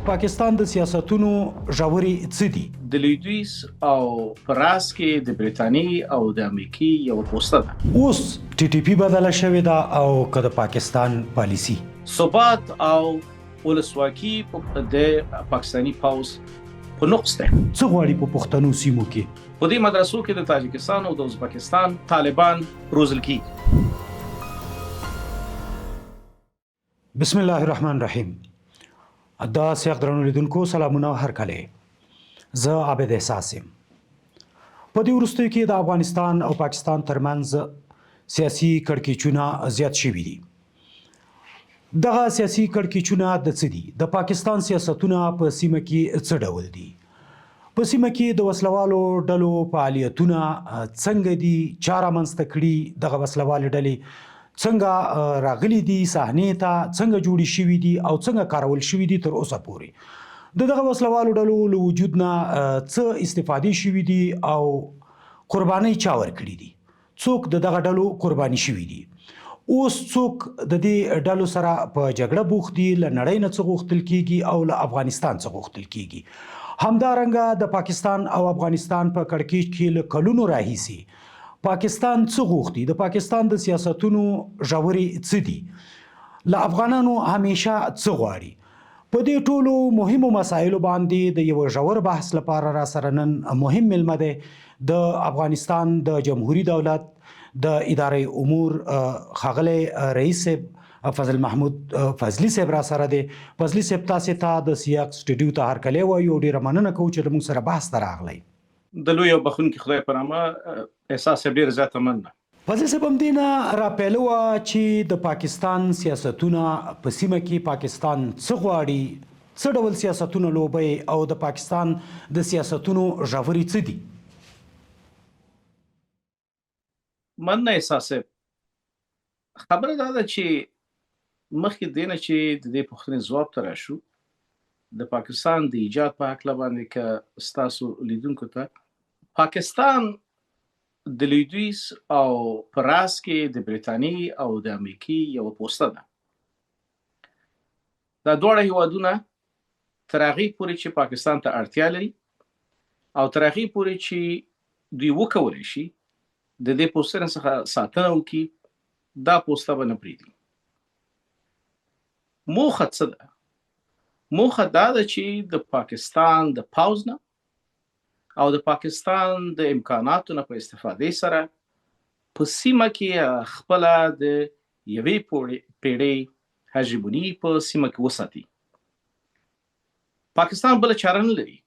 پاکستان د سیاستونو ژورې څه دي؟ د لویدیځ او پراس کې د بریتانیې او د امریکای یو پوسټه ده. اوس ټي ټي پی بدله شوې ده او که د پاکستان پالیسي ثبات او ولسواکي د پاکستاني پاوز په نقص ده. څه غواړي په پښتنو سیمو کې؟ په دې مدرسو کې د تاجکستان او د ازبکستان طالبان روزل کیږي. بسم الله الرحمن الرحیم. دا سیاق درنو لیدونکو سلامونه هر کله زه عابد احساس یم. په دې وروستیو کې د افغانستان او پاکستان ترمنځ سیاسي کړکېچونه زیات شوي دي. دغه سیاسي کړکېچونه د څه دي؟ د پاکستان سیاستونه په سیمه کې څه ډول دي؟ په سیمه کې د وسلوالو ډلو فعالیتونه څنګه دي؟ چا رامنځته کړي دغه وسلوالې ډلې؟ څنګه راغلي دي صحنې ته؟ څنګه جوړې شوي دي او څنګه کارول شوي دي تر اوسه پورې؟ د دغه وسلوالو ډلو له وجود نه څه استفادې شوي دي او قربانۍ چا ورکړي دي؟ څوک د دغه ډلو قرباني شوي دي؟ اوس څوک د دې ډلو سره په جګړه بوخت دي؟ له نړۍ نه څه غوښتل کیږي او له افغانستان څه غوښتل کیږي؟ همدارنګه د پاکستان او افغانستان په کړکېچ کې له کلونو راهیسي پاکستان څه غوښتي؟ د پاکستان د سیاستونو ژورې څه دي؟ له افغانانو همیشه څه غواړي؟ په دې ټولو مهمو مسایلو باندې د یو ژور بحث لپاره را سره نن مهم ملمه دی د افغانستان د جمهوریت دولت د ادارې امور ښاغلی رئیس صاحب فضل محمود فضلي صاحب را سره دی. فضلي صاحب تاسې ته د سیاق سټډیو ته هرکلی وایو. ډېره مننه کوو چې زموږ سره بحث ته راغلی. د لوی او بخښونکي خدای په نامه احساس یې ډېره زیاته مننه. فضلي صاحب همدې نه راپیلوه چې د پاکستان سیاستونه په سیمه کې پاکستان څه غواړي؟ څه ډول سیاستونه لوبوي او د پاکستان د سیاستونو ژورې څه دي؟ مننه احساس صاحب. خبره دا ده چې مخکې دې نه چې د دې پوښتنې ځواب ته راشو، د پاکستان د ایجاد په هکله باندې که ستاسو لیدونکو ته پاکستان د لویدیځ او پراس کې د بریتانیې او د امریکای یو پوسټه ده. دا دواړه هیوادونه تر هغې پورې چې پاکستان ته اړتیا لري او تر هغې پورې چې دوی وکولی شي د دې پوسټې څخه ساتنه وکړي، دا پوسټه به نه پرېږدي. موخه څه ده؟ موخه دا ده چې د پاکستان د پوځ نه او د پاکستان د امکاناتو نه په استفادې سره په سیمه کې خپله د یوې پیړۍ هژموني په سیمه کې وساتي. پاکستان بله چاره نه لري.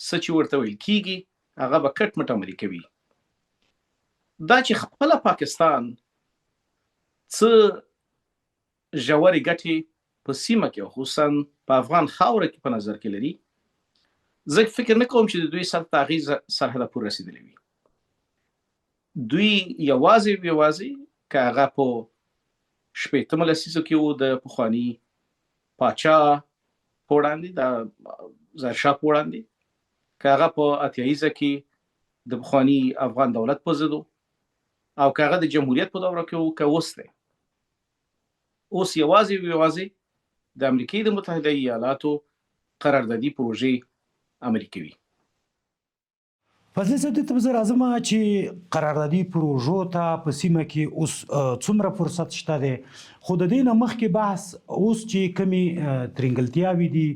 څه چې ورته ویل کېږي هغه به کټ مټ عملي کوي. دا چې خپله پاکستان څه ژورې ګټې په سیمه کې او خصوصا په افغان خاوره کې په نظر کې لري، زه فکر نه کوم چې د دوی سر ته هغې سرحده پورې رسېدلی وي. دوی یوازې که هغه په شپېتمه لسیزو کې و د پخواني پاچا په وړاندې د ظاهرشاه په وړاندې، که هغه په اتیاییزه کې د پخواني افغان دولت په ضد او که هغه د جمهوریت په دوره کې و، که اوس دی. اوس یوازې د امریکای د متحده ایالاتو قراردادي پروژې عملي کوي. فضلي صاحب دې ته به زه راځم چې قراردادي پروژو ته په سیمه کې اوس څومره فرصت شته دی، خو د دې نه مخکې بحث اوس چې کومې ترینګلتیاوې دي،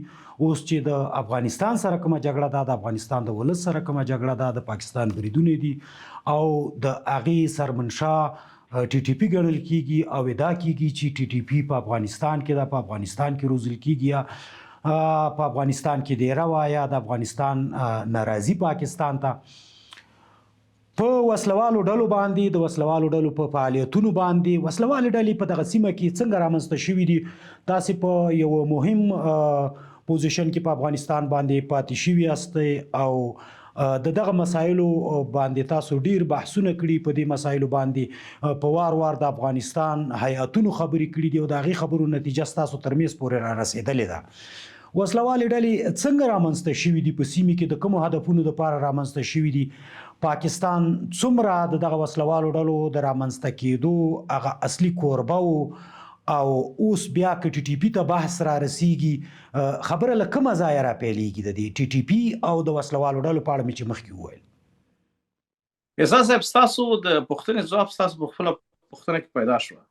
اوس چې د افغانستان سره کومه جګړه ده، د افغانستان د ولس سره کومه جګړه ده، د پاکستان بریدونه دي او د هغې سرمنشا ټي ټي پی ګڼل کیږي او ادعا کیږي چې ټي ټي پی په افغانستان کې ده، په افغانستان کې روزل کیږي یا په افغانستان کې ډیره وه یا د افغانستان ناراضي پاکستان ته. په وسلوالو ډلو باندې، د وسلوالو ډلو په فعالیتونو باندې، وسلوالې ډلې په دغه سیمه کې څنګه رامنځته شوي دي؟ تاسې په یو مهم پوزیشن کې په افغانستان باندې پاتې شوي یاستئ او د دغه مسایلو باندې تاسو ډیر بحثونه کړي. په دې مسایلو باندې په وار د افغانستان هیئتونو خبرې کړي دي او د هغې خبرو نتیجه ستاسو تر میز پورې را رسېدلې ده. وسلوالې ډلې څنګه رامنځته شوي دي په سیمې کې؟ د کومو هدفونو دپاره رامنځته شوي دي؟ پاکستان څومره د دغه وسلوالو ډلو د رامنځته کېدو هغه اصلي کوربه و او اوس بیا که ټي ټي پي ته بحث را رسیږي خبره له کومه ځایه را پیلېږي د دې ټي ټي پي او د وسلوالو ډلو په اړه مې چې مخکې وویل. احساس صاحب ستاسو د پوښتنې ځواب ستاسو په خپله پوښتنه کې پیدا شوه،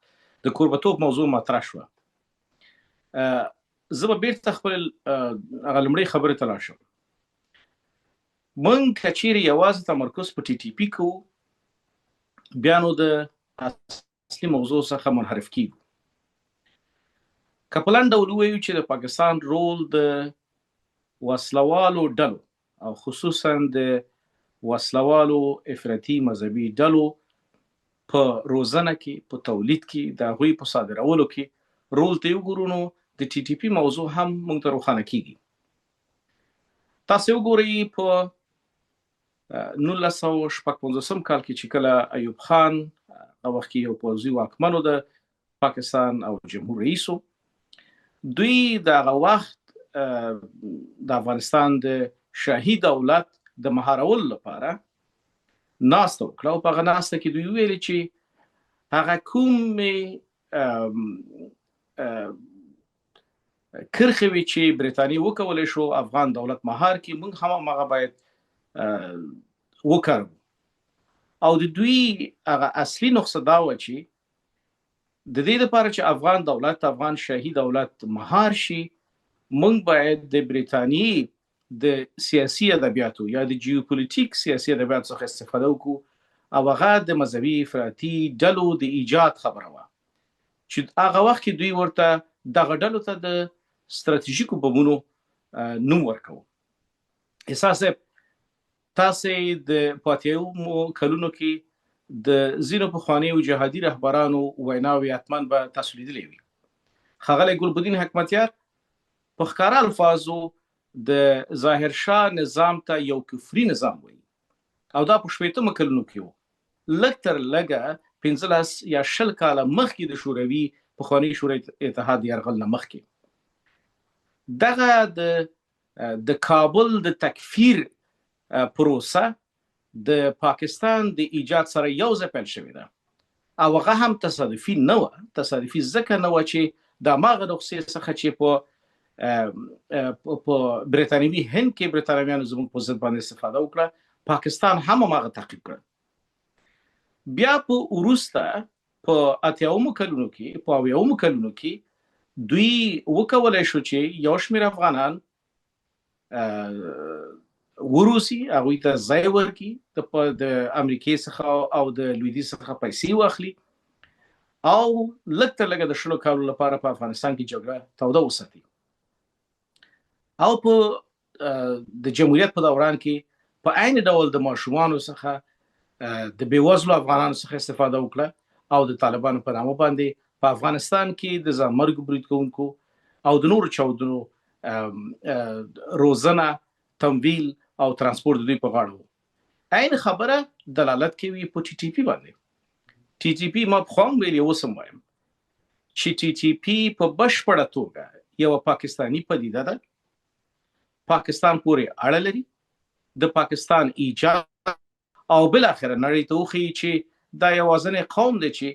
د کوربتوب موضوع مطرح شوه. زه به بیرته خپل هغه لومړۍ خبرې ته لاړ شم. موږ که چیرې یوازې تمرکز په ټي ټي پي کوو بیا نو د اصلي موضوع څخه منحرف کیږو. که په لنډ ډول ووایو چې د پاکستان رول د وسلوالو ډلو او خصوصا د وسلوالو افراطي مذهبي ډلو په روزنه کې، په تولید کې، د هغوی په صادرولو کې رول ته وګورو نو د ټي ټي پي موضوع هم موږ ته روښانه کیږي. تاسو وګورئ په 1956 کال کې چې کله ایوب خان هغه وخت کې یو پوځي واکمنو د پاکستان او جمهور رئیسو، دوی د هغه وخت د افغانستان د شاهي دولت د مهارولو لپاره ناسته وکړه او په هغه ناسته کې دوی ویلي چې هغه کومې کرښې وې چې برټانیې وکولی شو افغان دولت مهار کړي، موږ هم هماغه باید وکړو. او د دوی هغه اصلي نقصه دا وه چې د دې لپاره چې افغان دولت، افغان شاهي دولت مهار شي، موږ باید د برټانیې د سیاسي ادبیاتو یا د جیوپولیټیک سیاسي ادبیاتو څخه استفاده وکړو او هغه د مذهبي افراطي ډلو د ایجاد خبره وه چې هغه وخت کې دوی ورته دغه ډلو ته د ستراتیژیکو بمونو نوم ورکوو. احساس صاحب تاسې د پاتیمو کلونو کې د ځینو پخوانیو جهادي رهبرانو ویناوې حتما به تاسو لیدلې وي. ښاغلی ګلبدین حکمتیار په ښکاره الفاظو د ظاهر شاه نظام ته یو کفري نظام وایي او دا په 80 کلونو کې و، لږ تر لږه 15 یا 20 کاله مخکې د شوروي پخواني شوروي اتحاد یرغل نه مخکې. دغه د کابل د تکفیر پروسه د پاکستان د ایجاد سره یو ځای پیل شوې ده او هغه هم تصادفي نه وه. تصادفي ځکه نه وه چې د هماغه نقطې څخه چې په برټانوي هند کې برټانویانو زموږ په ضد باندې استفاده وکړه، پاکستان هم هماغه تعقیب کړ. بیا په وروسته په 80 کلونو کې، په 90 کلونو کې دوی وکولای شو چې یو شمېر افغانان وروسي، هغوی ته ځای ورکړي، د امریکې څخه او د لویدیځ څخه پیسې واخلي او لږ تر لږه د 20 کالو لپاره په افغانستان کې جګړه توده وساتي او په د جمهوریت په دوران کې په عین ډول د ماشومانو څخه د بېوزلو افغانانو څخه استفاده وکړه او د طالبانو په نامه باندې په افغانستان کې د ځانمرګ برید کوونکو او د نورو چاودنو روزنه، تمویل او ترانسپورت دوی په غاړه وو. عین خبره دلالت کوي په ټي ټي پي باندې. ټي ټي پي ما پخوا هم ویلي، اوس هم وایم چې ټي ټي پي په بشپړه توګه یوه پاکستاني پدیده ده، پاکستان پورې اړه لري، د پاکستان ایجاد او بالاخره نړۍ ته وښیي چې دا یوازینی قوم دی چې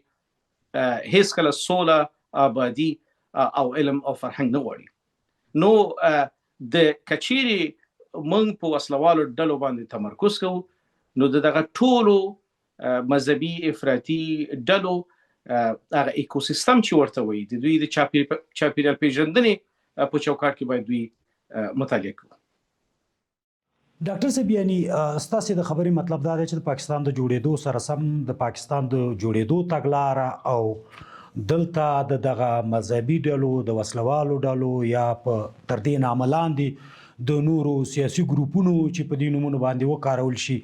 هیڅکله سوله، آبادي او علم او فرهنګ نه غواړي. نو د کچيري موږ په وسلوالو ډلو باندې تمرکز کوو نو دغه ټولو مذهبي افراطي ډلو هغه ایکوسیستم چې ورته وایي د دوی د چاپیریال پیژندنې په چوکاټ کې باید دوی مطالعه کوو. ډاکټر صاحب، یعنی ستاسو د خبرې مطلب دا دی چې د پاکستان د جوړېدو سره سم د پاکستان د جوړېدو تګلاره او دلته دغه مذهبي ډلو، د وسلوالو ډلو یا په تر دې نامه لاندې د نورو سیاسي ګروپونو چې په دې نومونو باندې وکارول شي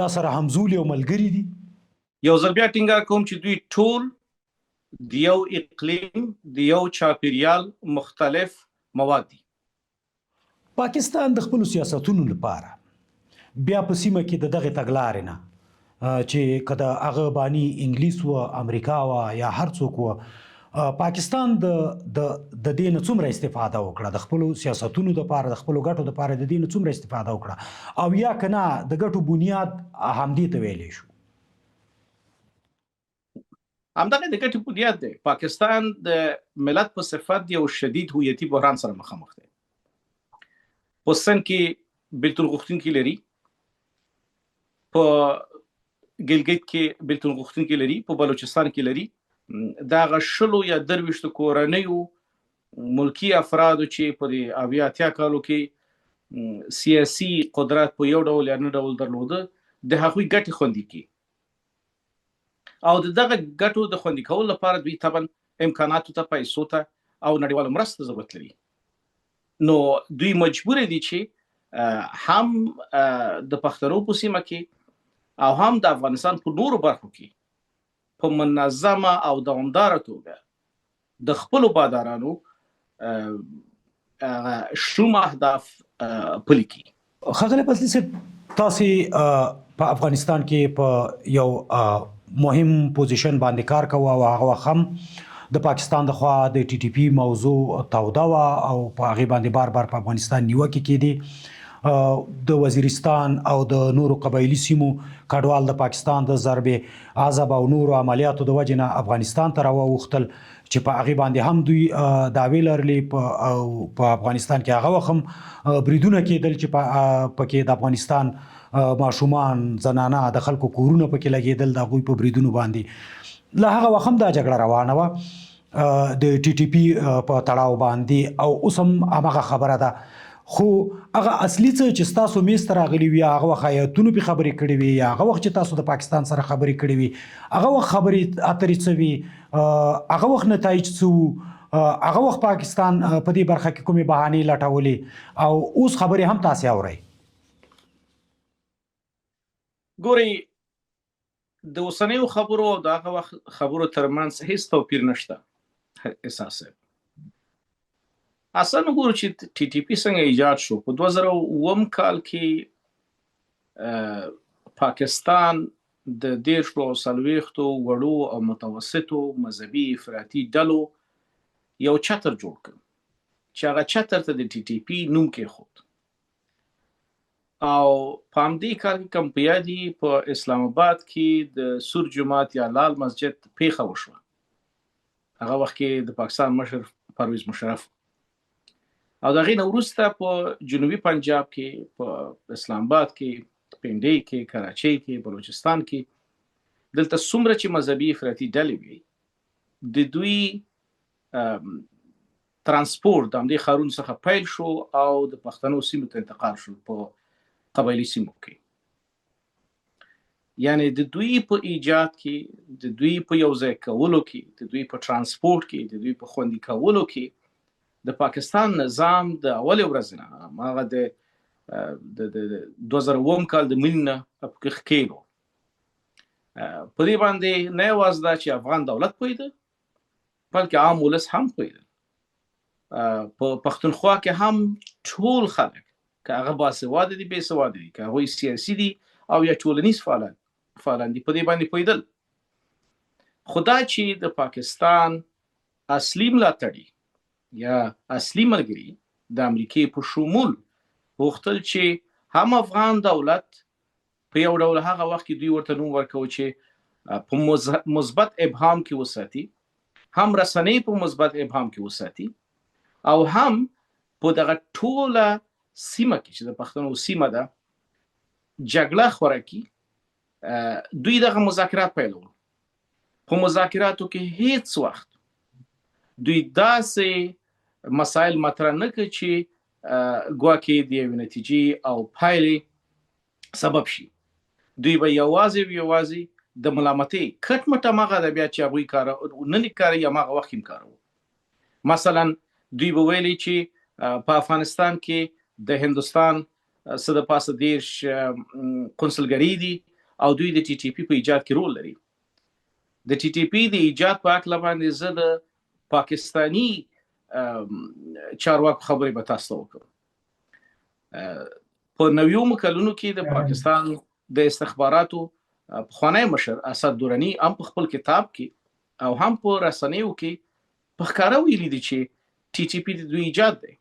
دا سره همزولي او ملګري دي. یو ځل بیا ټینګار کوم چې دوی ټول د یو اقلیم، د یو چاپیریال مختلف مواد دي. پاکستان د خپل سیاستونو لپاره بیا په سیمه کې دغه تګلارې نه چې کله هغه باندې انګلیس و، امریکا و یا هر څوک و، پاکستان د دې نه څومره استفاده وکړه، د خپل سیاستونو لپاره، د خپل ګټو لپاره د دې نه څومره استفاده وکړه او یا کنه د ګټو بنیاد همدې ته ویلې شو. همدغه د ګټې بنیاد دی. پاکستان د ملت په صفت یو شدید هویتي بحران سره مخامخ دی. په سن کې بیلتون غوښتونکي لري، په ګلګت کې بیلتون غوښتونکي لري، په بلوچستان کې لري. دغه 20 یا 23 کورنیو ملکی افرادو چې په دې 80 کالو کې سیاسي قدرت په یو ډول یا نه ډول درلوده، د هغوی ګټې خوندي کی او دغه ګټو د خوندي کولو لپاره دوی طبعا امکاناتو ته، پیسو ته او نړیوالو مرستو ضرورت لري. نو دوی مجبور دي چې هم د پښتنو په سیمه کې او هم د افغانستان په نورو برخو کې په منظمه او دوامداره توګه د خپل بادارانو شوم اهداف پلي کړي. ښاغلی فضلي صاحب، تاسې په افغانستان کې په یو مهم پوزیشن باندې کار کوه او هغه وخت هم د پاکستان د خوا د ټي ټي پی موضوع توده وه او په هغې باندې بار بار په افغانستان نیوکې کېدې. د وزیرستان او د نورو قبایلي سیمو کډوال د پاکستان د ضرب عذاب او نورو عملیاتو د وجې نه افغانستان ته راووښتل چې په هغې باندې هم دوی دعوې لرلې. په افغانستان کې هغه وخت هم بریدونه کېدل چې پکې د افغانستان ماشومان، زنانه، د خلکو کورونه پکې لګېدل د هغوی په بریدونو باندې. له هغه وخت هم دا جګړه روانه وه د ټي ټي پی په تړاو باندې او اوس هم همغه خبره ده. خو هغه اصلي څه چې ستاسو میز ته راغلي وي، هغه وخت ایتونو پې خبرې کړې وي، یا هغه وخت چې تاسو د پاکستان سره خبرې کړې وي، هغه وخت خبرې اترې څه وي، هغه وخت نتایج څه وو، هغه وخت پاکستان په دې برخه کې کومې بهانې لټولې او اوس خبرې هم تاسې اورئ. ګورئ، د اوسنیو خبرو او د هغه وخت خبرو ترمنځ هیڅ توپیر نشته. اساسا اصلا وګورو چې ټي ټي پی څنګه ایجاد شو. په 2009 کال کې پاکستان د 40 وړو او متوسطو مذهبي افراطي ډلو یو چتر جوړ کړ چې هغه چتر ته د ټي ټي پی نوم کېښود. او په همدې کال کې کوم په یادي په اسلام آباد کې د سور جماعت یا لال مسجد پیښه وشوه. هغه وخت کې د پاکستان مشر پرویز مشرف او د هغې نه وروسته په جنوبي پنجاب کې، په اسلام آباد کې، پنډۍ کې، کراچۍ کې، بلوچستان کې دلته څومره چې مذهبي افراطي ډلې وي، د دوی ترانسپورت د همدې ښارونو څخه پیل شو او د پښتنو سیمو ته انتقال شو په قبایلي سیمو کې. یعنی د دوی په ایجاد کې، د دوی په یو ځای کولو کې، د دوی په ترانسپورت کې، د دوی په خوندي کولو کې د پاکستان نظام د اول ورځ نه، هغه د 2009 کال د ملي نه په ښکېلو. په دې باندې نه یوازې دا چې افغان دولت پوهېده، بلکې عام ولس هم پوهېدل. په پښتونخوا کې هم ټول خلک، که هغه باسواده دي، بې سواده دي، که هغوی سیاسي دي او یا ټولنیز فعالان دي، په دې باندې پوهېدل. خو دا چې د پاکستان اصلي ملاتړي یا اصلي ملګري د امریکې په شمول غوښتل چې هم افغان دولت په یو ډول هغه وخت کې دوی ورته نوم ورکوي چې په مثبت ابهام کې وساتي، هم رسنۍ په مثبت ابهام کې وساتي، او هم په دغه ټوله سیمه کې چې د پښتنو سیمه ده جګړه خوره کړي. دوی دغه مذاکرات پیلول. په مذاکراتو کې هیڅ وخت دوی داسې مسائل مطرح نه کړي چې ګواکې د یوې نتیجې او پایلې سبب شي. دوی به یوازې د ملامتۍ کټ مټ هماغه ادبیات چې هغوی نن یې کاروي هماغه وخت یې کاروي. مثلا دوی به ویلي چې په افغانستان کې د هندوستان څه د پاسه 10 قونسلګرۍ دي او دوی د ټي ټي پی په ایجاد کې رول لري. د ټي ټي پی د ایجاد په هکله باندې زه د پاکستاني چارواکو خبرې به تاسو ته وکړم. په 90 کلونو کې د پاکستان د استخباراتو پخوانی مشر اسد دوراني هم په خپل کتاب کې او هم په رسنیو کې په ښکاره ویلي دي چې ټي ټي پی د دوی ایجاد دی.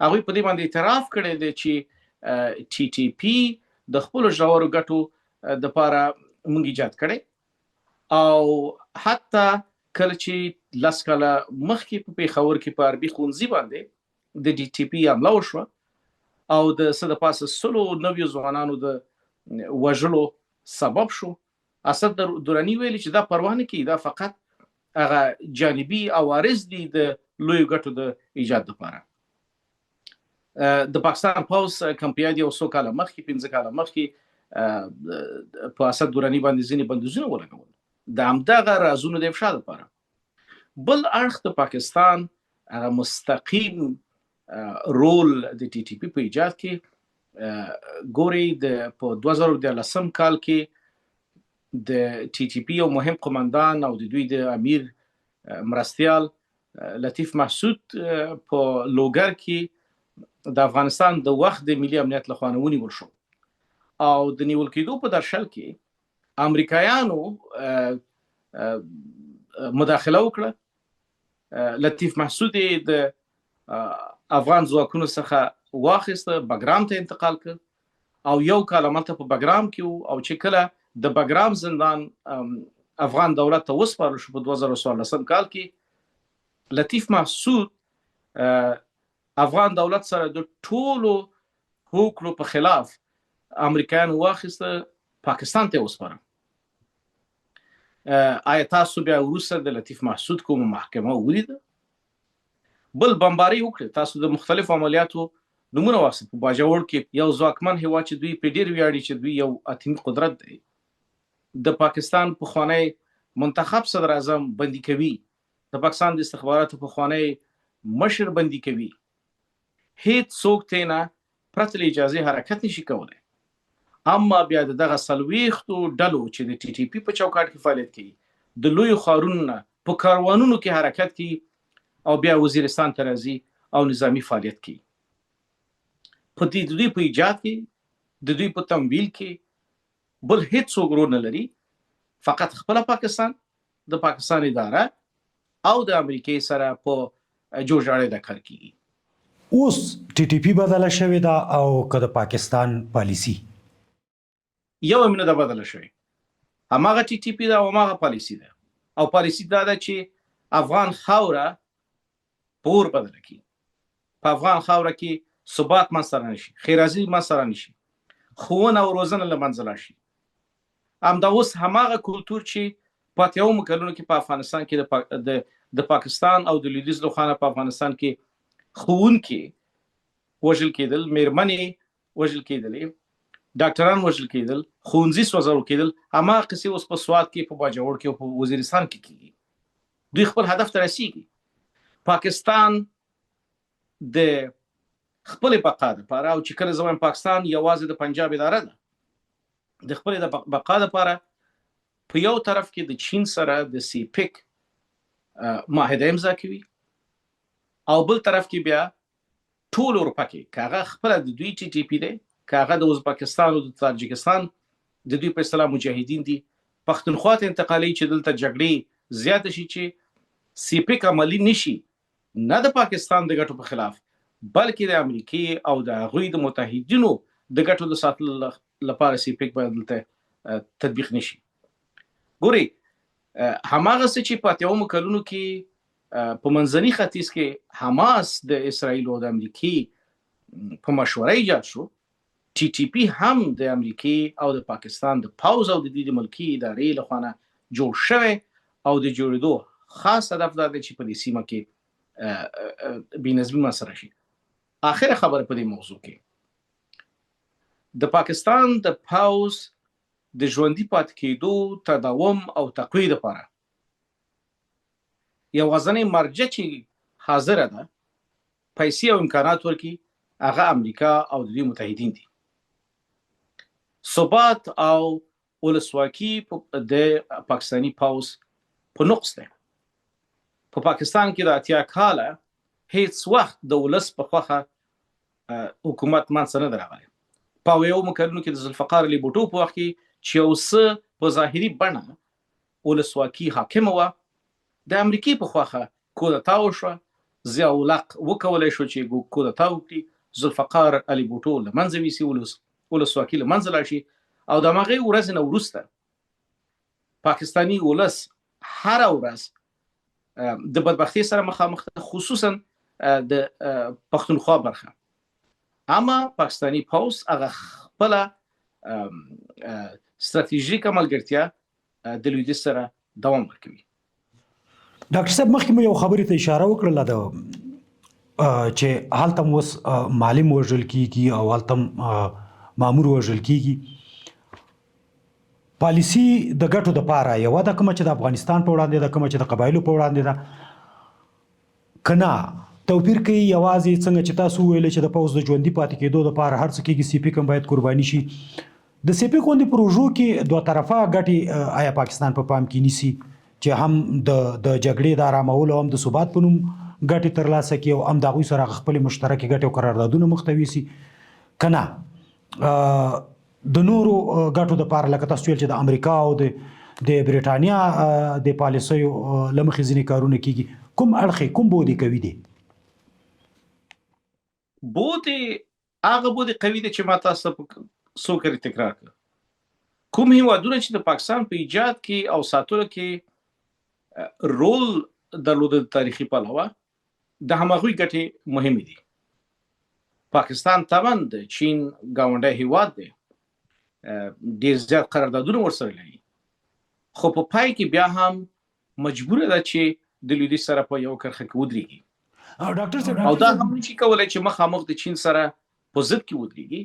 هغوی په دې باندې اعتراف کړی دی چې ټي ټي پی د خپلو ژورو ګټو دپاره موږ ایجاد کړی او حتی کله چې لس کاله مخکې په پیښور کې په عربي ښوونځي باندې د ډي ټي پي حمله وشوه او د څه د پاسه 190 ځوانانو د وژلو سبب شو. اسد دراني ویلي چې دا پروا نه کوي، دا فقط هغه جانبي عوارض دي د لویو ګټو د ایجاد لپاره. د پاکستان پوز کمپیاد یو څو کاله مخکې 15 کاله مخکې په اسد دراني باندې ځینې بندیزونه ولګول د همدغه رازونو د افشا لپاره. بل اړخ د پاکستان هغه مستقیم رول د ټي ټي پی په ایجاد کې ګوري په 2013 کال کې د ټي ټي پی یو مهم قومندان او د دوی د امیر مرستیال لطیف محسود په لوګر کې د افغانستان د وخت د ملي امنیت لخوا ونیول شو او د نیول کېدو په درشل کې امریکایانو مداخله وکړه. لطیف محسود د افغان ځواکونو څخه واخیسته، بګرام ته انتقال کړ او یو کال ماته په بګرام کې او چې کله د بګرام زندان افغان دولت ته وسپارل شو په 2014 کال کې لطیف محسود افغان دولت سره د ټولو هوکړو په خلاف امریکایان واخیسته پاکستان ته وسپاره. آیا تاسو بیا وروسته د لطیف محسود کوم محکمه ولیده؟ بل بمباری وکړه، تاسو د مختلفو عملیاتو نمونه واخیست. په باجوړ کې یو ځواکمن هیواد چې دوی په ډیر ویاړي چې دوی یو اتمی قدرت دی، د پاکستان پخوانی منتخب صدر اعظم بندي کوي، د پاکستان د استخباراتو پخوانی مشر بندي کوي، هیڅ څوک ته نه پرته له اجازه حرکت نشي کولای. اما بیا دغه سلويختو ډلو چې د ټي ټي پی په چوکاټ کې فعالیت کوي د لوی خارونو په کاروانونو کې حرکت کوي او بیا وزیرستان ته راځي او نظامی فعالیت کوي. په دې دوی په ایجاد کې د دوی په تمویل کې بل هیڅ څوک رول نه لري، فقط خپل پاکستان د پاکستان اداره او د امریکای سره په جوړجاړي د کار کوي. اوس ټي ټي پی بدله شوې ده او که د پاکستان پالیسی یو امنه ده بدله شوی، هماغه ټي ټي پی دا او هماغه پالیسی ده او پالیسی دا ده چې افغان خاوره پور بدله کی، په افغان خاوره کې ثبات منځته نشي، خیرازي منځته نشي، ښوونه او روزنه له منځه لاړ شي. همدا اوس هماغه کلتور چې په اتیاومو کلونو کې په افغانستان کې د پاکستان او د لویدیځ لخوا په افغانستان کې ښوونکي وژل کېدل، میرمنې وژل کېدلې، ډاکټران وژل کېدل، ښوونځي سوځول کېدل، هماغه قصې اوس په سوات کې، په باجوړ کې او په وزیرستان کې کېږي. دوی خپل هدف ته رسیږي. پاکستان د خپل بقا لپاره او چې کله زموږ پاکستان یوازې د پنجاب اداره ده، د خپل د بقا لپاره په یو طرف کې د چین سره د سی پیک معاهده امضا کوي او بل طرف کې بیا ټول اروپا کې کاغه خپل د دوی ټي ټي پی دی، کاغه د ازبکستان او د تاجکستان د دوی په اصطلاح مجاهدین دي، پښتونخوا ته انتقالي چې دلته جګړې زیات شي چې سی پیک عملی نشي نه د پاکستان د ګټو په خلاف بلکې د امریکای او د هغوی د متحدینو د ګټو د ساتلو لپاره سی پیک باید دلته تطبیق نشي. ګوري هماغه څه چې په اتیاومو کلونو کې په منځني ختیځ کې حماس د اسرائیل او د امریکای په مشوره ایجاد شو، ټي ټي پی هم د امریکای او د پاکستان د پاوز او د دې ملکی ادارې لخوا جوړ شوی او د جوړېدو خاص هدف دا دی چې په دې سیمه کې بېنظمي مسره شي. اخر خبر په دې موضوع کې د پاکستان د پاوز د ژوندۍ پاتې کېدو تداوم او تقویه لپاره یو غزنی مرجع چې حاضر ده، پیسې او امکانات ورکي، هغه امریکا او د دوی متحدین دي. ثبات او ولسواکي د پاکستانی پاوز په نقص ده. په پاکستان کې د اتیا کاله هیڅ وخت د ولس په خوخه حکومت منځ نه راغلی. په یو مکرونو کې د ذوالفقار علي بوټو په وخت کې چې اوس په ظاهري بڼه ولسواکي حاکم و، د امریکای په خوخه کودتا وشوه، ضیاء الحق وکولای شو چې کودتا وکړي، ذوالفقار علي بوټو له منځه ویسي، ولسواکي له منځه لاړ شي او د هغې ورځې نه وروسته پاکستانی ولس هر ورځ د بدبختی سره مخامخ ده، خصوصا د پښتونخوا برخه. اما پاکستانی پوز هغه خپل ستراتیژیک عملګرتیا د لویدیځ سره دوام ورکوي. ډاکټر صاحب مخکې مو یو خبرې ته اشاره وکړله د چې هلته اوس معلم وژل کیږي او هلته مامور وژل کیږي. پالیسي د ګټو دپاره یوه ده کومه چې د افغانستان په وړاندې ده، کومه چې د قبایلو په وړاندې ده، که نه توپیر کوي یوازې څنګه چې تاسو وویلې چې د پوځ د ژوندي پاتې کېدو دپاره هر څه کېږي، سیپیک هم باید قرباني شي. د سیپیک غوندې پروژو کې دوه طرفه ګټې آیا پاکستان په پام کې نیسي چې هم د جګړې د آرامولو هم د ثبات په نوم ګټې ترلاسه کړي او هم د هغوی سره خپلې مشترکې ګټې او قراردادونه مخ ته یوسي، که نه د نورو ګټو دپاره لکه تاسو ویل چې د امریکا او د برېټانیا د پالیسیو له مخې ځینې کارونه کېږي، کوم اړخ کوم بود یې قوي دی؟ بود هغه بود قوي دی چې ما تاسو ته څو کرې تکرار کړ. کوم هیوادونه چې د پاکستان په ایجاد کې او ساتلو کې رول درلوده د تاریخي پلوه، د همغوی ګټې مهمې دي. پاکستان طبعا د چین ګاونډی هیواد دی، ډېر زیات قراردادونه ورسره لري، خو په پای کې بیا هم مجبوره ده چې د لویدیځ سره په یو کرښه کې ودرېږي او دا هم نشي کولی چې مخامخ د چین سره په ضد کې ودرېږي.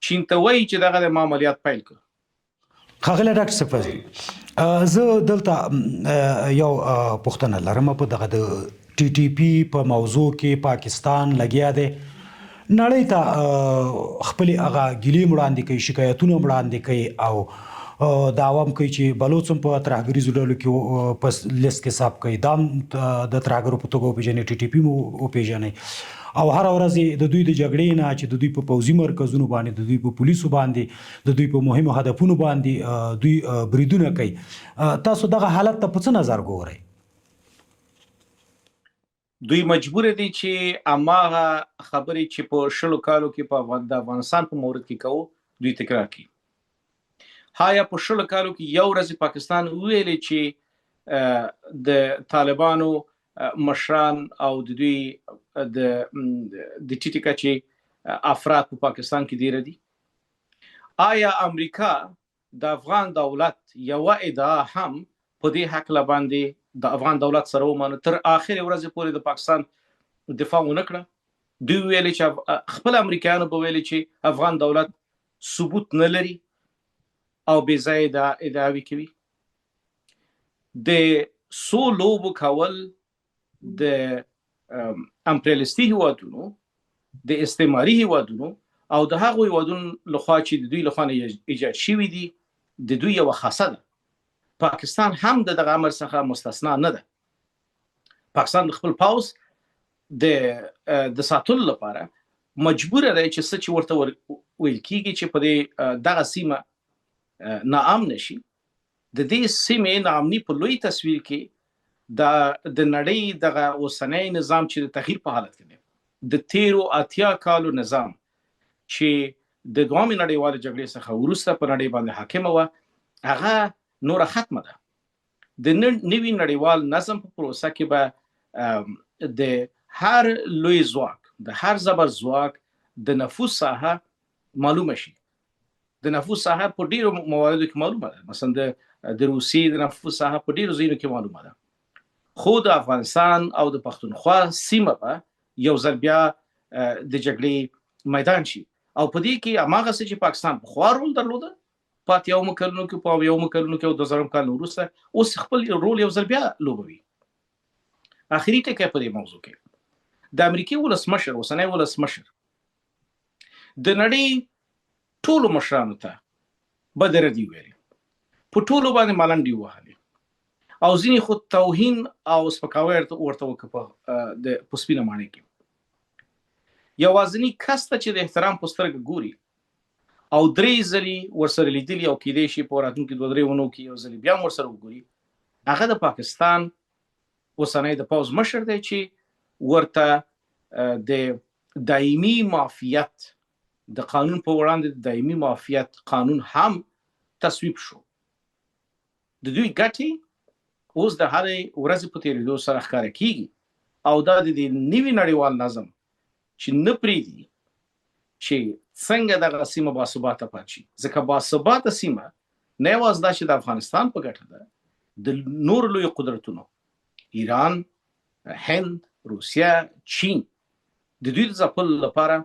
چین ته وایي چې دغه د معاملیات پیل کړ. ښاغلی ډاکټر صاحب فضل، زه دلته یو پوښتنه لرم په دغه د ټي ټي پي په موضوع کې پاکستان لګیا دی نړۍ ته خپلې هغه ګیلې وړاندې کوي، شکایتونه وړاندې کوي او دعوا هم کوي چې بلوڅ هم په ترهګریزو ډلو کې په لیست کې ثبت کوي، دا هم د ترهګرو په توګه وپېژنئ، ټي ټي پي مو وپېژنئ او هر ورځ د دوی د جګړې نه چې د دوی په پوځي مرکزونو باندې، د دوی په پولیسو باندې، د دوی په مهمو هدفونو باندې دوی بریدونه کوي. تاسو دغه حالت ته په څه نظر ګورئ؟ دوی مجبور دي چې هماغه خبرې چې په 20 کالو کې په افغانستان په مورد کې کوو دوی تکرار کړي. هایا په 20 کالو کې یو ورځ پاکستان ویلې چې د طالبانو مشران او د دوی د ټیټی کچې افراد په پاکستان کې ډیر دي؟ آیا امریکا د افغان دولت یو ادعا هم په دې حق باندې د افغان دولت سره ومنه تر اخر ورځې پورې د پاکستان دفاع ونکړه؟ دوی ویلي چې خپل امریکایانو به ویلي چې افغان دولت ثبوت نه لري او بې ځایه ادعاوې کوي. د سو لوبو کول د امپریالیستي هیوادونو، د استعماري هیوادونو او د هغو هیوادونو لخوا چې د دوی لخوا ایجاد شوي دي د دوی یوه خاصه ده. پاکستان هم دغه امر څخه مستثنا نه ده. پاکستان د خپل پوځ د ساتلو لپاره مجبور دی چې څه چې ورته ویل کېږي چې په دغه سیمه ناامنه شي. د دې سیمې ناامني په لوی تصویر کې د نړۍ دغه اوسنی نظام چې د تغییر په حالت کې دی، د 13 کالو نظام چې د دوامي نړیوالې جګړې څخه وروسته په نړۍ باندې حاکمه وه، هغه نوره ختمه ده. د نوي نړیوال نظم په پروسه کې به د هر لوی ځواک، د هر زبر ځواک د نفوذ ساحه معلومه شي. د نفوذ ساحه په ډیرو مواردو کې معلومه ده، مثلا د روسیې د نفوذ ساحه په ډیرو ځایونو کې معلومه ده، خو د افغانستان او د پښتونخوا سیمه به یو ځل بیا د جګړې میدان شي او په دې کې هماغه څه چې پاکستان پخوا رول درلوده په 80 کلونو کې، په 90 کلونو کې او 2000 کال وروسته اوس خپل رول یو ځل بیا لوبوي. اخري ټکی په دې موضوع کې د امریکای ولسمشر، اوسنی ولسمشر، د نړۍ ټولو مشرانو ته بدردي ویلي، په ټولو باندې ملنډې ووهلې او ځینې خو توهین او سپکاوی ورته وکړه په سپینه ماڼۍ کې. یوازینی کس ته چې د احترام په سترګه ګوري او 3 ځلې ورسره لیدلي او کېدای شي په راتلونکي 2-3 اونو کې یو ځل بیا ورسره وګوري، هغه د پاکستان اوسنی د پوځ مشر دی چې ورته د دایمي معافیت، د قانون په وړاندې د دایمي معافیت قانون هم تصویب شو. د دوی ګټې اوس د هرې ورځې په تېرېدو سره ښکاره کیږي او دا د دې نوي نړیوال نظم چې نه پرېږدي چې څنګه دغه سیمه باثباته پاتې شي. ځکه باثباته سیمه نه یوازې دا چې د افغانستان په ګټه ده، د نور لوی قدرتونو ایران، هند، روسیه، چین د دوی د ځپلو لپاره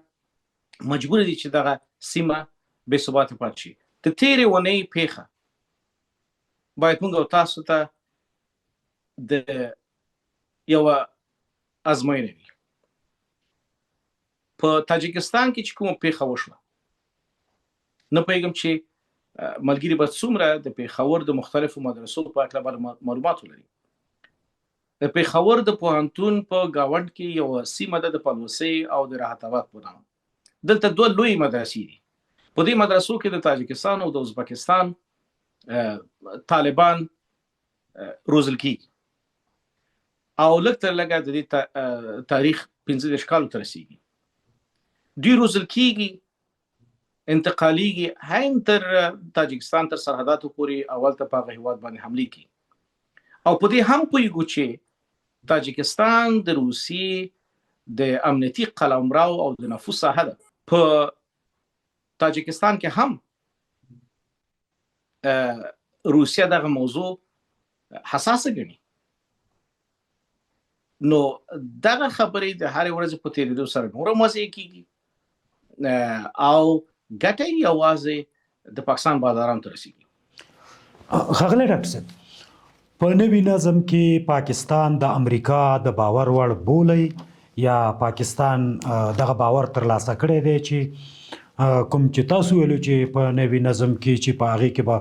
مجبور دي چې دغه سیمه بې ثباته پاتې شي. د تېرې اونۍ پیښه باید موږ او تاسو ته د یوه ازموینه وي. په تاجکستان کې چې کومه پیښه وشوه، نه پوهېږم چې ملګري به څومره د پېښور د مختلفو مدرسو په هکله معلومات ولري. د پېښور د پوهنتون په ګاونډ کې یوه سیمه ده د پلوسۍ او د راحت آباد په نامه. دلته دوه لوی مدرسې دي. په دې مدرسو کې د تاجکستان او د ازبکستان طالبان روزل کیږي او لږ تر لږه د دې تاریخ 15 کالو ته رسیږي. دوی روزل کیږي، انتقالیږي، هم تر تاجکستان تر سرحداتو پورې اول ته په هغه هېواد باندې حملې کوي. او په دې هم پوهېږو چې تاجکستان د روسیې د امنیتي قلمرو او د نفوذ ساحه ده. په تاجکستان کې هم روسیه دغه موضوع حساسه ګڼي. نو دغه خبرې د هرې ورځې په تېرېدو سره نوره موضوع کیږي او ګټه یوازې د پاکستان بازارانو ته رسیږي. ښاغلی ډاکټر صاحب، په نوي نظم کې پاکستان د امریکا د باور وړ بولي یا پاکستان دغه باور ترلاسه کړی دی چې کوم چې تاسو ویلو چې په نوي نظم کې چې په هغې کې به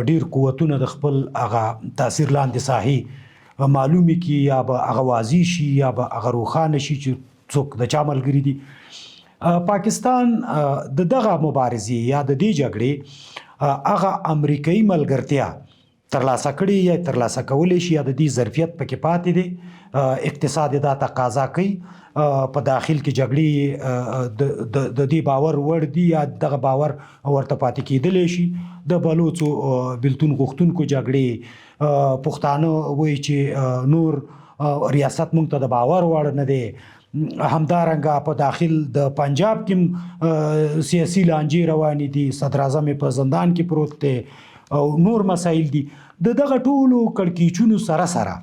ډېر قوتونه د خپل هغه تاثیر لاندې ساحې معلومې کړي یا به هغه واضح شي یا به هغه روښانه شي چې څوک د چا ملګري دي. پاکستان د دغه مبارزې یا د دې جګړې هغه امریکایي ملګرتیا ترلاسه کړي یا ترلاسه کولی شي یا د دې ظرفیت پکې پاتې دی. اقتصاد دا تقاضا کوي په داخل کې جګړې د دې باور وړ دي یا دغه باور ورته پاتې کېدلی شي. د بلوڅو بېلتون غوښتونکو جګړې، پښتانه وایي چې نور ریاست موږ ته د باور وړ نه دی. همدارنګه په داخل د پنجاب کې سیاسي لانجې روانې دي، صدراعظم په زندان کې پروت دی او نور مسایل دي. د دغه ټولو کړکېچونو سره سره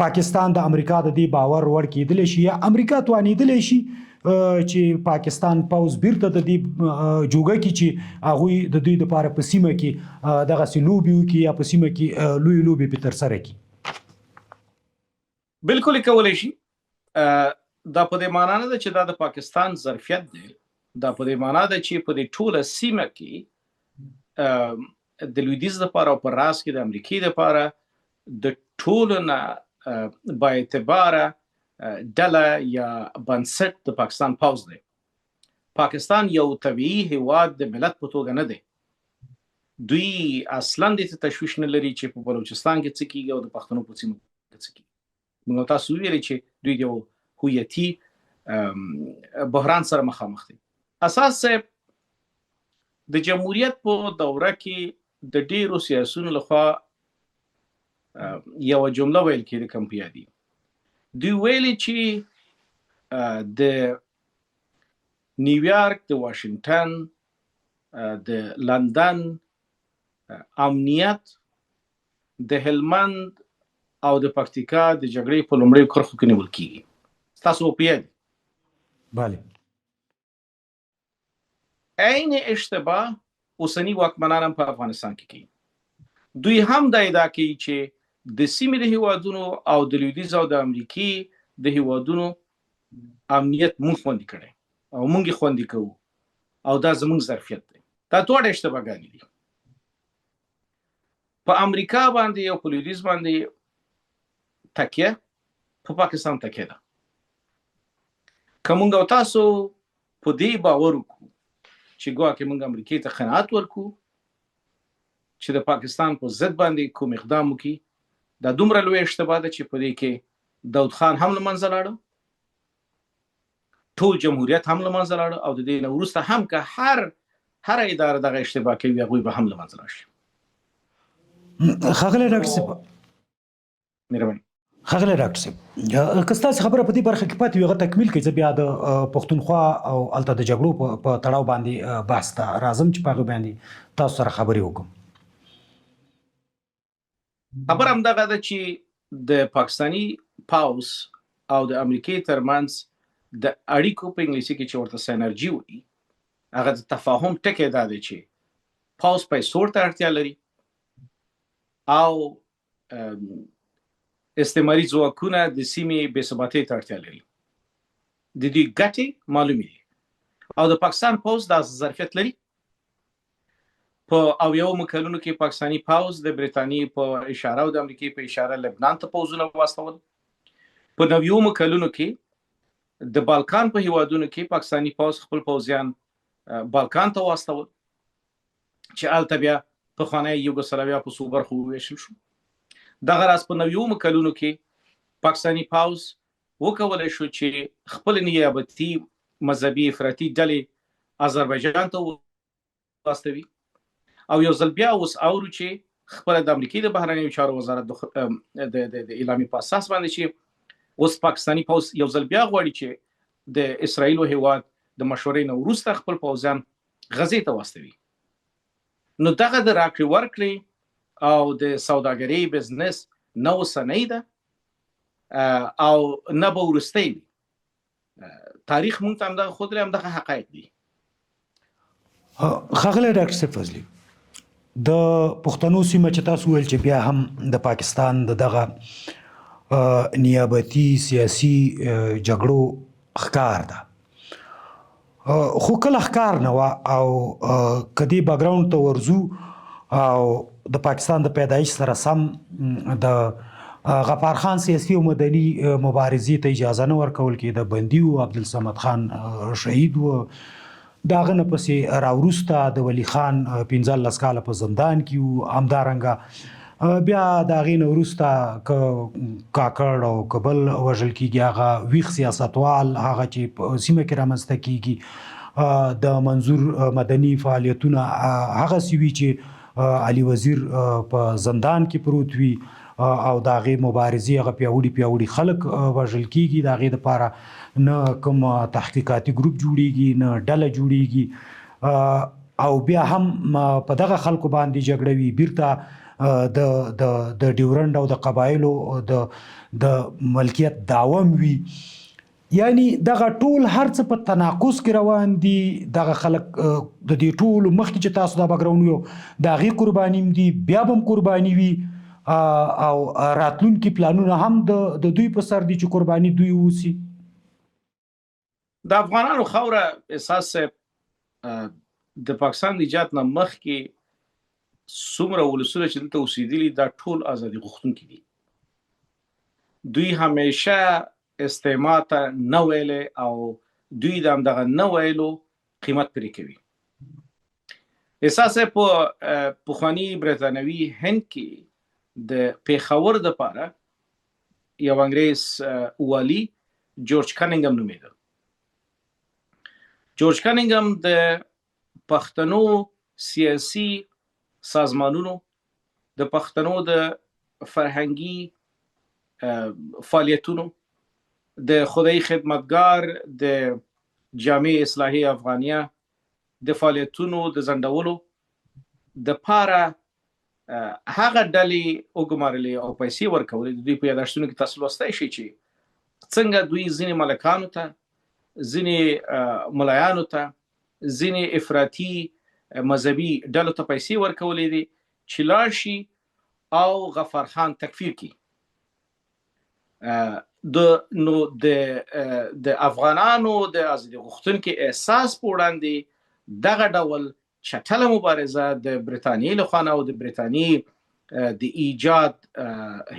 پاکستان د امریکا د دې باور وړ کېدلی شي یا امریکا توانېدلی شي چې پاکستان پوځ بیرته د دې جوګه کې چې هغوی د دوی دپاره په سیمه کې دغسې لوبې وکړي یا په سیمه کې لویې لوبې پې ترسره کړي. بلکل یې کولی شي. دا په دې معنا نه ده چې دا د پاکستان ظرفیت دی. دا په دې معنا ده چې په دې ټوله سیمه کې د لویدیځ لپاره او په راس کې د امریکې لپاره د ټولو نه با اعتباره ډله یا بنسټ د پاکستان پوځ دی. پاکستان یو طبیعي هیواد د ملت په توګه نه دی. دوی اصلا دې ته تشویش نه لري چې په بلوچستان کې څه کېږي او د پښتنو په سیمه کې څه کېږي. موږ تاسو ویلي چې دوی یو هویتي بحران سره مخامخ دي. اساس د جمهوریت په دوره کې د ډیرو سیاسونو لخوا یو جمله ویل کېده کوم په یادي. دوی ویلي چې د نیویارک، د واشنگټن، د لندن امنیت د هلمند او د پکتیکا د جګړې په لومړیو کرښو کې نیول کېږي. تاسو په یاد؟ بله. عین اشتباه اوسني واکمنان هم په افغانستان کې کوي. دوی هم دا ادعا کوي چې د سیمې د هیوادونو او د لویدیځ او د امریکې د هیوادونو امنیت مونږ خوندي کړی او مونږ یې خوندي کوو او دا زمونږ ظرفیت دی. دا دواړه اشتباهګانې دي. په امریکا باندې او په لویدیځ باندې تکیه په پاکستان تکیه ده. که مونږ او تاسو په دې باور وکړو چې ګواکې مونږ امریکې ته قناعت ورکړو چې د پاکستان په ضد باندې کوم اقدام وکړي، دا دومره لوی اشتباه ده چې په دې کې داود خان هم له منځه لاړه، ټول جمهوریت هم له منځه لاړه او د دې نه وروسته هم که هر اداره دغه اشتباه کوي هغوی به هم له منځه لاړ شي. ښاغلی ډاکټر صاحب مهرباني. ښاغلی ډاکټر صاحب که ستاسې خبره په دې برخه کې پاتې وي هغه تکمیل کړئ. زه بیا د پښتونخوا او هلته د جګړو په تړاو باندې بحث ته راځم چې په هغه باندې تاسو سره خبرې وکړم. خبر همدغه ده چې د پاکستاني پاوز او د امریکای ترمنځ د اړیکو په انګلیسي کې چې ورته سینرجي وایي هغه د تفاهم ټکی دا دی چې پاوز پیسو ته اړتیا لري او استعماري ځواکونه د سیمې بې ثباتۍ ته اړتیا لري. د دوی ګټې معلومې دي او د پاکستان پاوز دا ظرفیت لري. په اویاومو کلونو کې پاکستاني پاوز د برتانیې په اشاره او د امریکای په اشاره لبنان ته پوځونه واستول. په نویومو کلونو کې د بالکان په هیوادونو کې پاکستاني پاوز خپل پوځیان بالکان ته واستول چې هلته بیا پخوانی یوګوسلاویا په څو برخو وویشل شو. دغه راز په نویومو کلونو کې پاکستاني پاوز وکولی شو چې خپل نیابتي مذهبي افراطي ډلې آذربایجان ته واستوي او یو ځل بیا اوس اورو چې خپل د امریکای د بهرنیو چارو وزارت د اعلامیې په اساس باندې چې اوس پاکستاني پاوز یو ځل بیا غواړي چې د اسرایلو هیواد د مشورې نه وروسته خپل پوځیان غزې ته واستوي. نو دغه د راکړې ورکړې او د سوداګرۍ بزنس نه اوسنۍ ده او نه به وروستۍ وي. تاریخ موږ ته همدغه ښودلی، همدغه حقایق دي. ښاغلی ډاکټر صاحب فضلي، د پښتنو سیمه چې تاسو ویل چې بیا هم د پاکستان د دغه نیابتي سیاسي جګړو ښکار ده، خو کله ښکار نه وه او که دې بیکګراونډ ته ورځو او د پاکستان د پیدایش سره سم د غفار خان سیاسي او مدني مبارزې ته اجازه نه ورکول کېده. بندي و، عبدالصمد خان شهید و، د هغه نه پسې راوروسته د ولی خان 15 کاله په زندان کې و. همدارنګه بیا د هغې نه وروسته که کاکړ او که بل وژل کېږي هغه ویښ سیاستوال هغه چې په سیمه کې رامنځته کېږي د منظور مدني فعالیتونه هغسې وي چې علي وزیر په زندان کې پروت وي او د هغې مبارزې هغه پیاوړي خلک وژل کېږي. د هغې دپاره نه کوم تحقیقاتي ګروپ جوړیږي نه ډله جوړیږي او بیا هم په دغه خلکو باندې جګړه وي. بیرته د ډیورنډ او د قبایلو د ملکیت دعوه وي. یعنی دغه ټول هر څه په تناقض کې روان دي. دغه خلک د دې ټولو مخکې چې تاسو دا بیکګراونډ ویو د هغې قرباني دي، بیا به هم قرباني وي او راتلونکي پلانونه هم د دوی په سر دي چې قرباني دوی اوسي. د افغانانو خاوره احساس د پاکستان د ایجاد نه مخکې څومره ولسونه چې دلته اوسېدلي دا ټول ازادي غوښتونکي دي. دوی همیشه استعمار ته نه ویلې او دوی د همدغه نه ویلو قیمت پرې کوي. احساس په پخواني برتانوي هند کې د پیښور دپاره یو انګریز والي جورج کنینګم نومېده. جورج کنینګم د پښتنو سیاسي سازمانونو د پښتنو د فرهنګي فعالیتونو د خدای خدمتګار د جامع اصلاحي افغانیه د فعالیتونو د ځنډولو د پاره هغه ډلې وګمارلې او پیسې ورکولې. د دوی په یاداشتونو کې تاسو لوستی شئ چې څنګه دوی ځینې ملکانو ته، ځینې ملایانو ته، ځینې افراطي مذهبي ډلو ته پیسې ورکولې دي چې لاړ شي او غفار خان تکفیر کړي. نو د افغانانو د ازادي غوښتونکي احساس په وړاندې دغه ډول چټله مبارزه د برتانیې له خوا او د برتانیې د ایجاد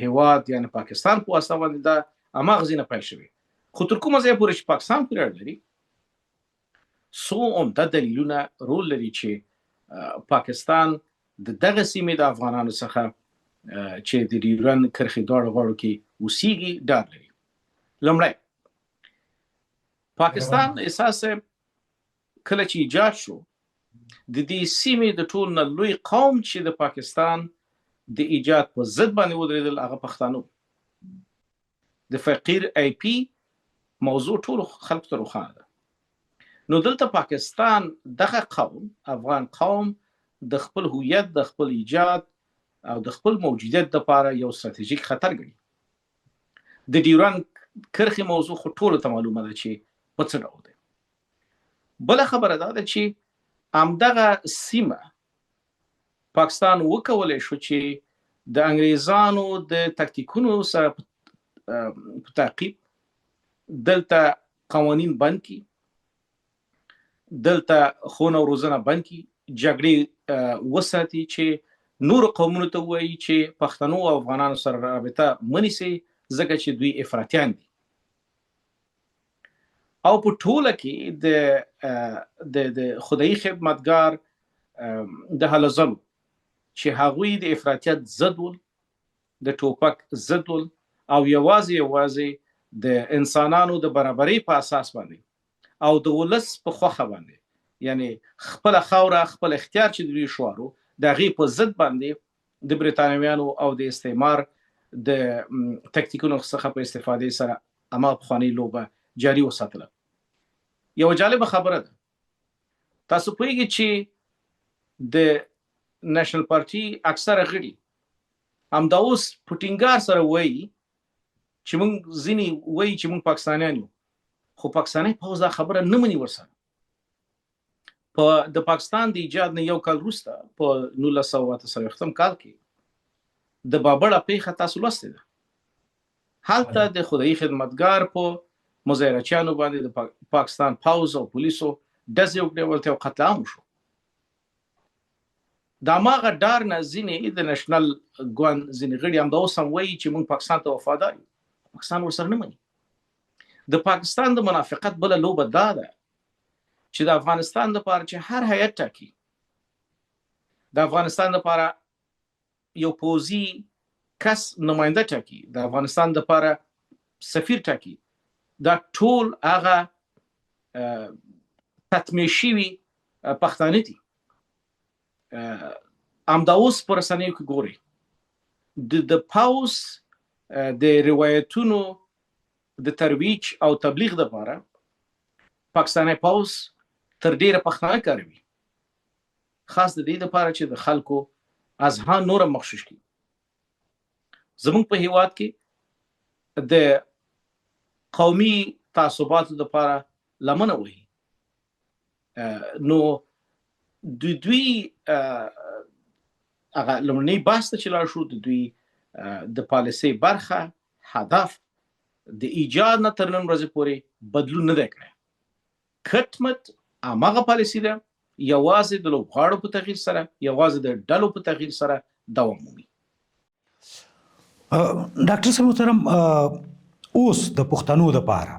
هیواد یعنی پاکستان په واسطه باندې دا هماغسې نه پیل شوې. خو تر کومه ځایه پورې چې پاکستان پورې اړه لري څو عمده دلیلونه رول لري چې پاکستان د دغه سیمې د افغانانو څخه چې د ډیورنډ کرښې دواړو غاړو کې اوسېږي ډار لري. لومړی پاکستان احساس کله چې ایجاد شو د دې سیمې د ټول نه لوی قوم چې د پاکستان د ایجاد په ضد باندې ودرېدل، هغه پښتانه. د فقیر آی پی موضوع ټول خلکو ته روښانه ده. نو دلته پاکستان دغه قوم، افغان قوم، د خپل هویت، د خپل ایجاد او د خپل موجودیت لپاره یو ستراتیژیک خطر ګڼي. د ډیورنډ کرښې موضوع خو ټولو ته معلومه ده چې په څه ډول دی. بله خبره دا ده چې همدغه سیمه پاکستان وکولی شو چې د انګریزانو د تکتیکونو سره په تعقیب دلته قوانین بند کی، دلته خونه او روزنه بند کی، جګړې وساتي چې نور قومونو ته وایي چې پښتنو او افغانانو سره رابطه منیسي ځکه چې دوی افراطیان دي. او په ټوله کې د خدایي خدمتګار د هلو ځلو چې هغوی د افراطیت ضد ول، د ټوپک ضد ول، او یوازې د انسانانو د برابرۍ په اساس باندې او د ولس په خوخه باندې، یعنی خپل خاوره خپل اختیار چې دوی شوارو د هغې په ضد باندې د برېټانویانو او د استعمار د تکتیکونو څخه په استفادې سره اما پخوانۍ لوبه جاري وساتله. یو جالبه خبره ده، تاسو پوهیږئ چې د نېشنل پارټي اکثره غړي همدا اوس په ټینګار سره وایي چې موږ ځینې وایي چې موږ پاکستانیان یو، خو پاکستاني پوځ دا خبره نه مني ورسره. په د پاکستان د ایجاد نه یو کال وروسته په 1948 کال کې د بابړه پیښه تاسو لوستې ده. هلته د خدایي خدمتګار په مظاهرچیانو باندې د پاکستان پوځ او پولیسو ډزې وکړې، ولته یو قتل عام وشو. دا ماغه ډار نه ځینې د نېشنل ګوند ځینې غړي همدا اوس هم وایي چې موږ پاکستان ته وفادار یو، پاکستان ورسره نه مني. د پاکستان د منافقت بله لوبه دا ده چې د افغانستان لپاره چې هر هیئت ټاکي، د افغانستان لپاره یو پوځي کس نماینده ټاکي، د افغانستان لپاره سفیر ټاکي، دا ټول هغه تطمیع شوي پښتانه دي. همدا اوس په رسنیو کې ګورئ د پوځ د روایتونو د ترویج او تبلیغ لپاره پاکستاني پوځ تر ډیره پښتانه کاروي، خاص د دې لپاره چې د خلکو اذهان نور مغشوش کړي. زموږ په هیواد کې د قومي تعصباتو لپاره لمنه وهي، نو دوی هغه لومړنی بحث ته چې لاړ شو، د دوی د پالیسۍ برخه هدف د ایجاد نه تر نن ورځې پورې بدلون نه دی کړی. کټمت هماغه پالیسي ده، یوازې د لوبغاړو په تغییر سره، یوازې د ډلو په تغییر سره دوام مومي. ډاکټر صاحب محترم، اوس د پښتنو دپاره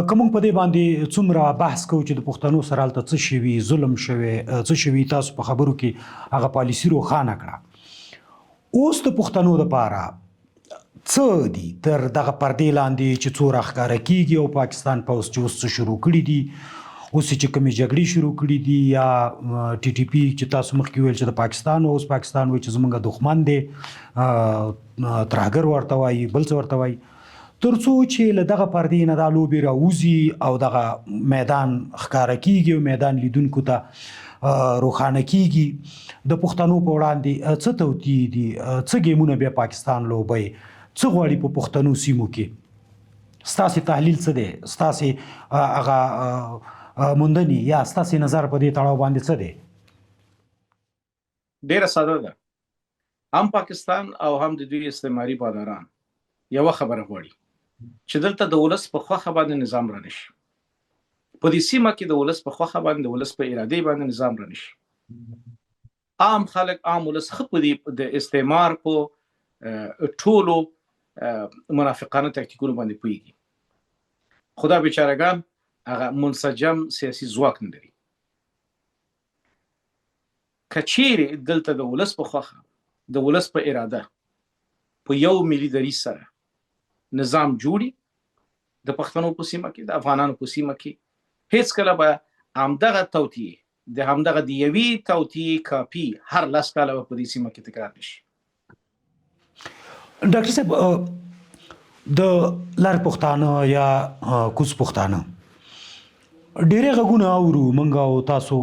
که موږ په دې باندې څومره بحث کوو چې د پښتنو سره هلته څه شوي، ظلم شوی، څه شوي، تاسو په خبرو کې هغه پالیسي روښانه کړه. اوس د پښتنو دپاره څه دي تر دغه پردې لاندې چې څو راښکاره کېږي، او پاکستان پوځ چې اوس څه شروع کړي دي، اوس چې کومې جګړې شروع کړي دي، یا ټي ټي پي چې تاسو مخکې ویل چې د پاکستان، اوس پاکستان وایي چې زموږ دښمن دی، ترهګر ورته وایي، بل څه ورته وایي، تر څو چې له دغه پردې نه دا لوبې راوځي او دغه میدان ښکاره کېږي او میدان لیدونکو ته روښانه کېږي، د پښتنو په وړاندې څه توطیې دي، څه ګیمونه بیا پاکستان لوبوي، څه غواړي په پښتنو سیمو کې؟ ستاسې تحلیل څه دی؟ ستاسې هغه موندنې یا ستاسې نظر په دې تړاو باندې څه دی؟ ډیره ساده ده. هم پاکستان او هم د دوی استعماري باداران یوه خبره غواړي چې دلته د ولس په خوښه باندې نظام رانشي. په دې سیمه کې د ولس په خوښه باندې، د ولس په ارادې باندې نظام رانشي. عام خلک، عام ولس ښه په دې د استعمار په ټولو منافقانه تکتیکونو باندې پوهیږي. خدا بیچارهګان هغه منسجم سیاسي ځواک نه لري. که چیرې دلته د ولس په خوښه، د ولس په اراده، په یو ملي دریځ سره نظام جوړي د پښتنو په سیمه کې، د افغانانو په سیمه کې، هیڅکله به همدغه توطیې، د همدغه د یوې توطیې کاپي هر 10 کاله په دې سیمه کې تکرار نشي. ډاکټر صاحب د لر پښتانه یا کوز پښتانه ډېرې غږونه اورو موږ او تاسو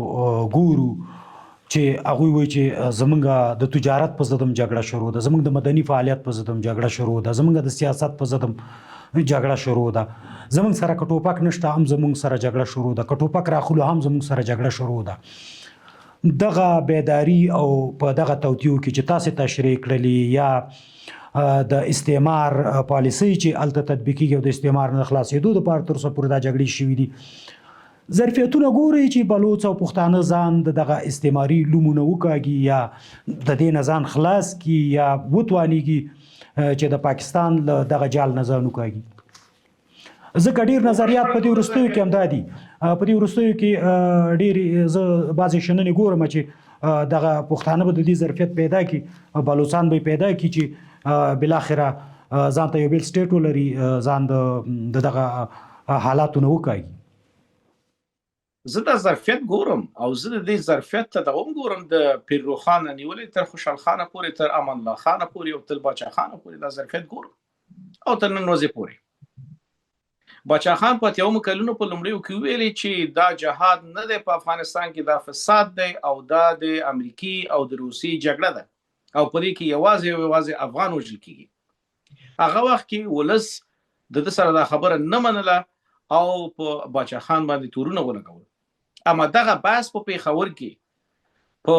ګورو چې هغوی وایي چې زموږ د تجارت په ضد هم جګړه شروع ده، زموږ د مدني فعالیت په ضد هم جګړه شروع ده، زموږ د سیاست په ضد هم جګړه شروع ده، زموږ سره که ټوپک نشته هم زموږ سره جګړه شروع ده، که ټوپک راخلو هم زموږ سره جګړه شروع ده. دغه بیداری او په دغه توطیو کې چې تاسو تشریح کړلې یا د استعمار پالیسي چې هلته تطبیقیږي او د استعمار نه خلاصېدو دپاره تر اوسه پورې دا جګړې شوي دي، ظرفیتونه ګوري چې بلوڅ او پښتانه ځان د دغه استعماري لومونه وکاږي یا د دې نه ځان خلاص کړي یا وتوانېږي چې د پاکستان له دغه جال نه ځان وکاږي. ځکه ډېر نظریات په دې وروستیو کې هم دا دي، په دې وروستیو کې ډېرې زه بعضې شننې ګورم چې دغه پښتانه به د دې ظرفیت پیدا کړي، بلوڅان به یې پیدا کړي چې بالاخره ځان ته یو بېل سټیټ ولري، ځان د دغه حالاتو نه وکاږي. زه دا ظرفیت ګورم او زه د دې ظرفیت ته دغه هم ګورم، د پیر روښانه نیولې تر خوشحال خانه پورې، تر امان الله خانه پورې او تر باچا خانه پورې دا ظرفیت ګورم او تر نن ورځې پورې. باچا خان په اتیاومو کلونو په لومړیو کې ویلي چې دا جهاد نه دی په افغانستان کې، دا فساد دی او دا د امریکي او د روسي جګړه ده او په دې کې یوازې افغان وژل کېږي. هغه وخت کې ولس د ده سره دا خبره نه منله او په باچا خان باندې تورونه ولګول. اما دغه بحث په پیښور کې، په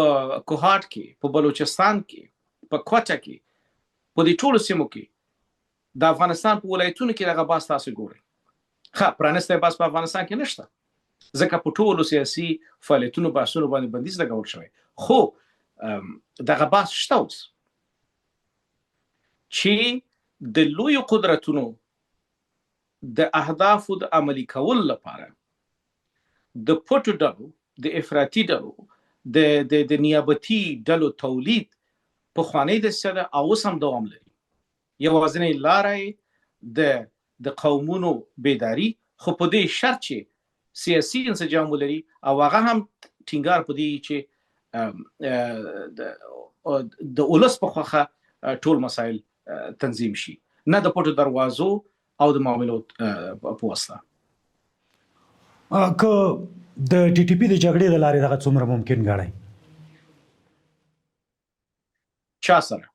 کوهاټ کې، په بلوچستان کې، په کوټه کې، په دې ټولو سیمو کې د افغانستان په ولایتونو کې دغه بحث تاسو ګورئ. پرانیستی بحث په افغانستان کې نشته، ځکه په ټولو سیاسي فعالیتونو بحثونو باندې بندیز لګول شوی. خو دغه بحث شته اوس چې د لویو قدرتونو د اهدافو د عملي کولو لپاره د پټو ډلو، د افراطي ډلو، د نیابتي ډلو تولید پخوانۍ دسیسه ده او اوس هم دوام لري. یوازینۍ لاره د قومونو بیداری، خو په دې شرط چې سیاسي انسجام ولري او هغه هم ټینګار په دې چې د ولس په خوښه ټول مسایل تنظیم شي، نه د پټو دروازو او د معاملو په واسطه. که د ټي ټي پي د جګړې د لارې دغه څومره ممکن ګڼئ؟ چا سره؟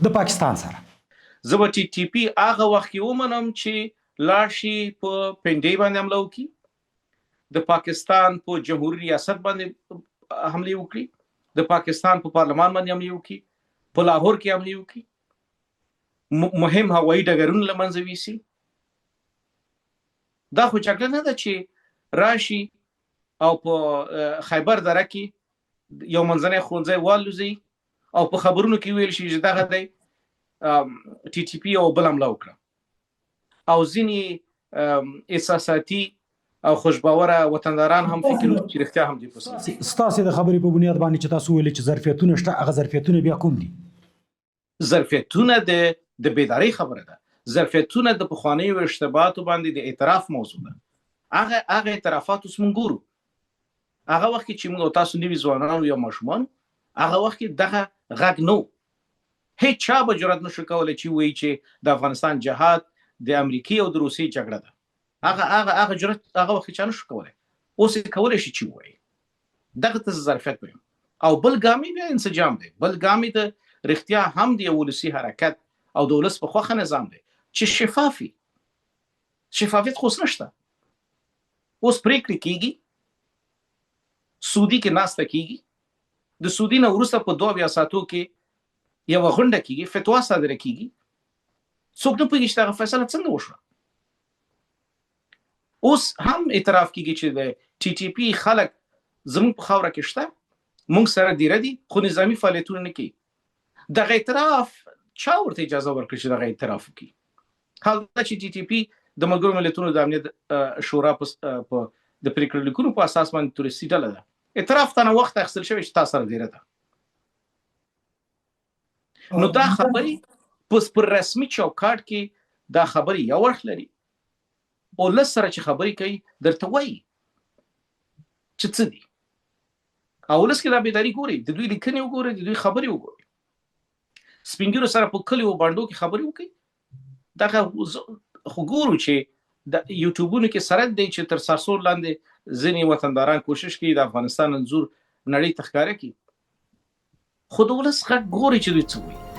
د پاکستان سره. زه به ټي ټي پي هغه وخت کې ومنم چې لاړ شي په پنډۍ باندې حمله وکړي، د پاکستان په جمهوري ریاست باندې حمله وکړي، د پاکستان په پارلمان باندې حمله وکړي، په لاهور کې حمله وکړي، مهم هوایي ډګرونه له منځه ویسي. دا خو جګړه نه ده چې راشي او په خیبر دره کې یو منځنی ښوونځی والوزي او په خبرونو کې ویل شي چې دغه دی ټي ټي پي او بل حمله وکړه او ځینې احساساتي او خوشباوره وطنداران هم فکر وکړي چې رښتیا هم دي. ستاسې د خبرې په بنیاد باندې چې تاسو ویلې چې ظرفیتونه شته، هغه ظرفیتونه بیا کوم دي؟ ظرفیتونه د بیداری خبره ده، ظرفیتونه د پخوانیو ارتباطاتو باندې د اعتراف موضوع ده. هغه اعترافات اوس موږ ګورو. هغه وخت چې موږ تاسو نوي ځوانان یا ماشومان، هغه وخت کې دغه غږ نو، هیڅ چا به جرأت نشو کولی چې وایي چې د افغانستان جهاد د امریکای او د روسي جګړه ده. هغه جرأت هغه وخت چا نشو کولی. اوس کولی شي چې وایي. دغه ته ظرفیت وایي. او بل ګامي بیا انسجام دی، بل ګامي د رښتیا هم د ولسی حرکت او د ولس په خوښه نظام دی چې شفافیت خو نشته. اوس پریکړې کیږي، سعودي کې ناسته کیږي، د سعودي نه وروسته په 2 ساعتو کې یو غونډه کیږي، فتوا صادره کیږي، څوک نه پوهیږي چې دا فیصله څنګه وشوه. اوس هم اعتراف کیږي چې د ټي ټي پي خلک زموږ په خاوره کې شته، موږ سره دیره دي، خو نظامی فعالیتونه نه کوي. دغه اعتراف چا ورته اجازه ورکړي چې دغه اعتراف وکړي؟ حال دا چې ټي ټي پي د ملګرو ملتونو د امنیت شورا په د پریکړې لیکونو په اساس باندې تورسي ډله ده. اعتراف ته نه وخت اخیستل شوی چې تاسو سره دیره ده. نو دا خبرې پر رسمي چوکاټ کې دا خبرې یو اړخ لري او لس سره چې خبرې کوي درته وایي چې څه دي. او لس کې دا بیداری ګوري، د دوی لیکنې وګوري، د دوی خبرې وګوري. سپینګیرو سره په کلیو باندې کې خبرې وکړي دغه خو ګورو چې د یوټیوبونو کې سره دی چې تر سرسور لاندې ځینې وطنداران کوشش کوي د افغانستان انځور نړۍ ته ښکاره کړي خو د ولس غږ ګوري چې دوی څه وایي